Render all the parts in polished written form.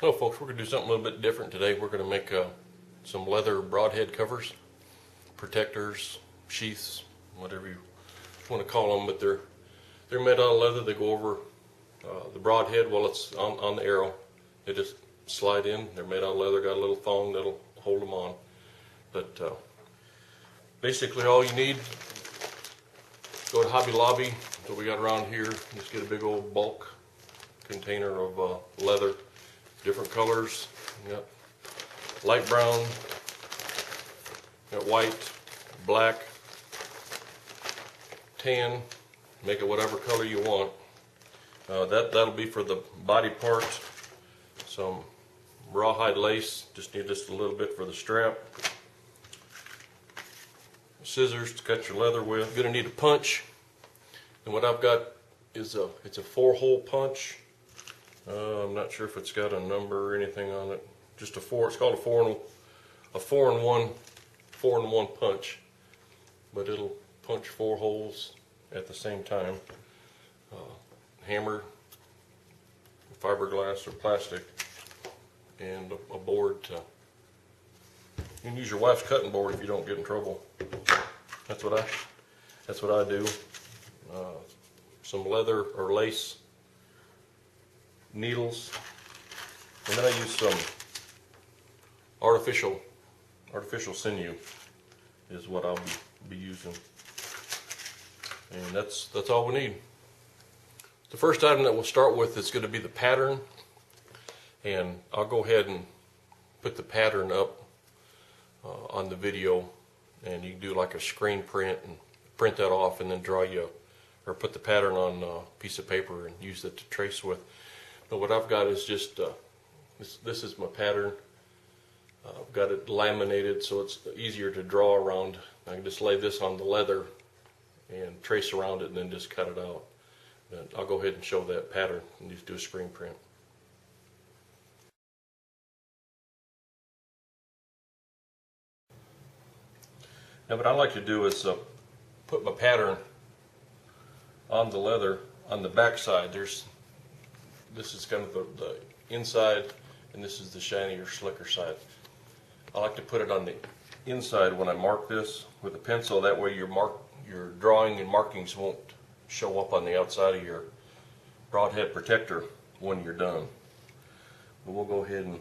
Hello folks, we're going to do something a little bit different today. We're going to make some leather broadhead covers, protectors, sheaths, whatever you want to call them, but they're made out of leather. They go over the broadhead while it's on the arrow. They just slide in. They're made out of leather, got a little thong that'll hold them on. But basically all you need, go to Hobby Lobby, that's what we got around here. Just get a big old bulk container of leather. Different colors. You got light brown, you got white, black, tan. Make it whatever color you want. That'll be for the body part. Some rawhide lace. Just need just a little bit for the strap. Scissors to cut your leather with. You're gonna need a punch. And what I've got is it's a 4-hole punch. I'm not sure if it's got a number or anything on it. Just a 4. It's called a 4-in-1 punch, but it'll punch 4 holes at the same time. Hammer, fiberglass or plastic, and a board to. You can use your wife's cutting board if you don't get in trouble. That's what I do. Some leather or lace needles, and then I use some artificial sinew is what I'll be using, and that's all we need. The first item that we'll start with is going to be the pattern, and I'll go ahead and put the pattern up on the video, and you can do like a screen print and print that off and then draw you or put the pattern on a piece of paper and use it to trace with. But what I've got is just, this is my pattern. I've got it laminated so it's easier to draw around. I can just lay this on the leather and trace around it and then just cut it out. And I'll go ahead and show that pattern and just do a screen print. Now what I like to do is put my pattern on the leather on the back side. This is kind of the inside, and this is the shinier, slicker side. I like to put it on the inside when I mark this with a pencil. That way your drawing and markings won't show up on the outside of your broadhead protector when you're done. But we'll go ahead and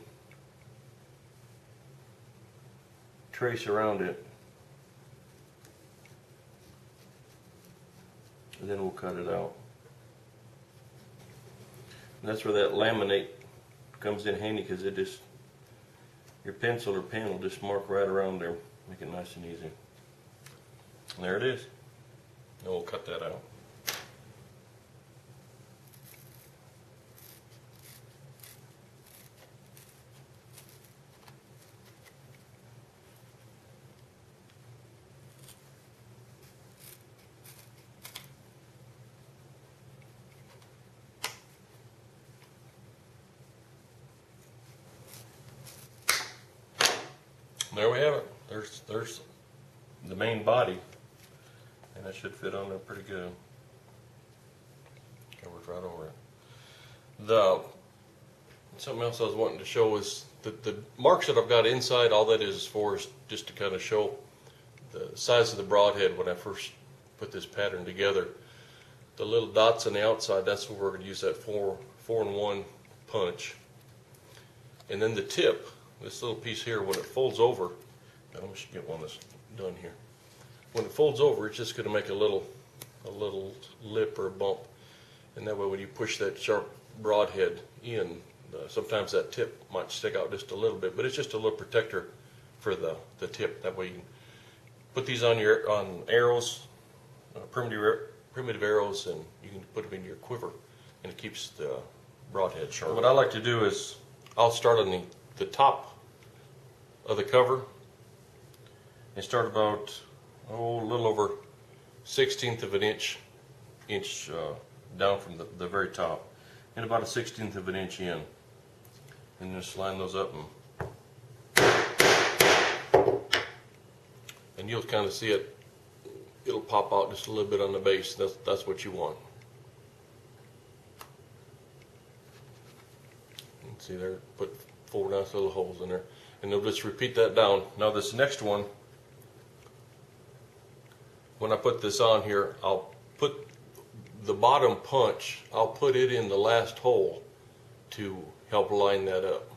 trace around it, and then we'll cut it out. And that's where that laminate comes in handy, because it just, your pencil or pen will just mark right around there, make it nice and easy. And there it is. And we'll cut that out. There we have it. There's the main body, and that should fit on there pretty good. Covers right over it. Something else I was wanting to show is the marks that I've got inside. All that is for is just to kind of show the size of the broadhead when I first put this pattern together. The little dots on the outside, that's where we're going to use that 4-in-1 punch. And then the tip, this little piece here, when it folds over, now let me get one that's done here. When it folds over, it's just going to make a little lip or a bump, and that way when you push that sharp broadhead in, sometimes that tip might stick out just a little bit, but it's just a little protector for the tip. That way you can put these on arrows, primitive arrows, and you can put them in your quiver, and it keeps the broadhead sharp. What I like to do is I'll start on the top of the cover and start about a little over 1/16 of an inch down from the very top, and about a 1/16 of an inch in, and just line those up, and you'll kind of see it'll pop out just a little bit on the base. That's what you want. See there, put 4 nice little holes in there. And they'll just repeat that down. Now this next one, when I put this on here, I'll put the bottom punch, I'll put it in the last hole to help line that up.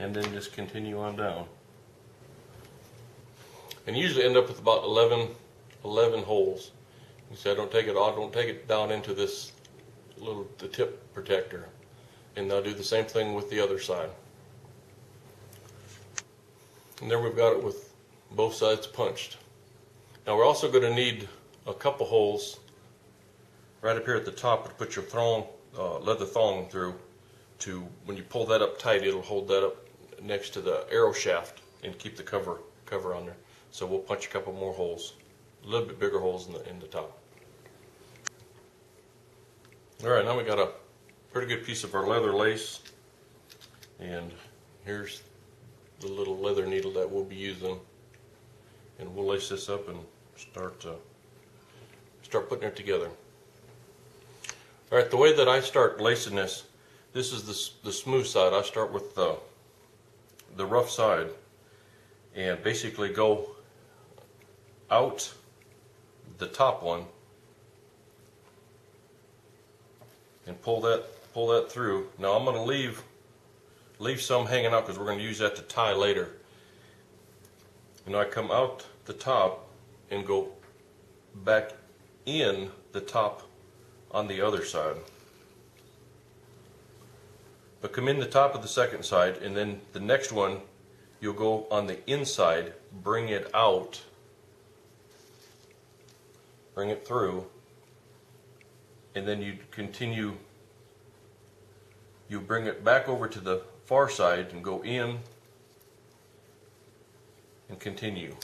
And then just continue on down. And usually end up with about 11 holes. You see, I don't take it down into this the tip protector. And I'll do the same thing with the other side. And there we've got it with both sides punched. Now we're also going to need a couple holes right up here at the top to put your leather thong through. To when you pull that up tight, it'll hold that up next to the arrow shaft and keep the cover on there. So we'll punch a couple more holes, a little bit bigger holes in the top. All right, now we got a pretty good piece of our leather lace, and here's the little leather needle that we'll be using, and we'll lace this up and start putting it together. All right, the way that I start lacing this is the smooth side. I start with the rough side and basically go out the top one and pull that through. Now I'm going to leave some hanging out because we're going to use that to tie later. And I come out the top and go back in the top on the other side. But come in the top of the second side, and then the next one you'll go on the inside, bring it out, bring it through, and then you continue, you bring it back over to the far side and go in and continue.